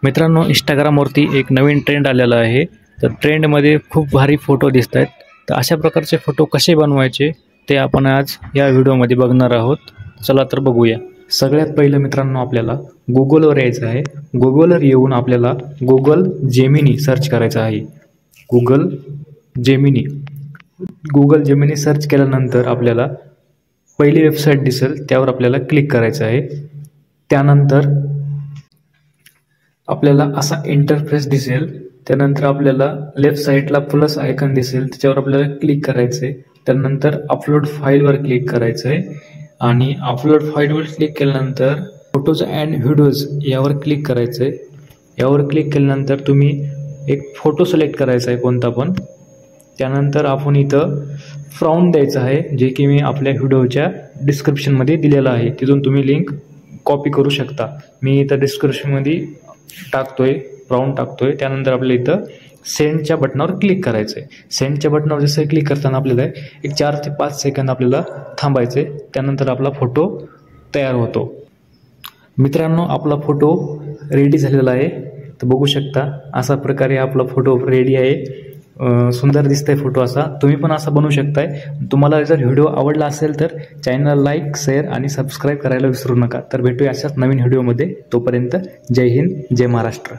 मित्रांनो, इंस्टाग्रामवरती एक नवीन ट्रेंड आलेला आहे. तर ट्रेंडमध्ये खूप भारी फोटो दिसत आहेत. तर अशा प्रकारचे फोटो कसे बनवायचे ते आपण आज या व्हिडिओमध्ये बघणार आहोत. चला तर बघूया. सगळ्यात पहिलं मित्रांनो, आपल्याला गुगलवर यायचं आहे. गुगलवर येऊन आपल्याला गुगल जेमिनी सर्च करायचं आहे. गुगल जेमिनी सर्च केल्यानंतर आपल्याला पहिली वेबसाईट दिसेल, त्यावर आपल्याला क्लिक करायचं आहे. त्यानंतर आपल्याला असा इंटरफेस दिसेल. त्यानंतर आपल्याला लेफ्ट साईडला प्लस आयकॉन दिसेल, त्याच्यावर आपल्याला क्लिक करायचं आहे. त्यानंतर अपलोड फाईलवर क्लिक करायचं आहे आणि अपलोड फाईलवर क्लिक केल्यानंतर फोटोज अँड व्हिडिओज यावर क्लिक करायचं आहे. यावर क्लिक केल्यानंतर तुम्ही एक फोटो सिलेक्ट करायचा आहे कोणता पण. त्यानंतर आपण इथं फाउंड द्यायचं आहे, जे की मी आपल्या व्हिडिओच्या डिस्क्रिप्शनमध्ये दिलेलं आहे. तिथून तुम्ही लिंक कॉपी करू शकता. मी इथं डिस्क्रिप्शनमध्ये फाउंड टाकतोय. त्यानंतर आपल्याला इथं सेंडच्या बटनावर क्लिक करायचं आहे. सेंडच्या बटनावर जसं क्लिक करताना आपल्याला एक 4 ते 5 सेकंद आपल्याला थांबायचं आहे. त्यानंतर आपला फोटो तयार होतो. मित्रांनो, आपला फोटो रेडी झालेला आहे. तर बघू शकता, अशा प्रकारे आपला फोटो रेडी आहे. सुंदर दिसतंय फोटो असा. तुम्ही पण असा बनवू शकताय. तुम्हाला जर व्हिडिओ आवडला असेल तर चॅनल लाईक, शेअर आणि सबस्क्राईब करायला विसरू नका. तर भेटूया अशाच नवीन व्हिडिओमध्ये. तोपर्यंत जय हिंद, जय महाराष्ट्र.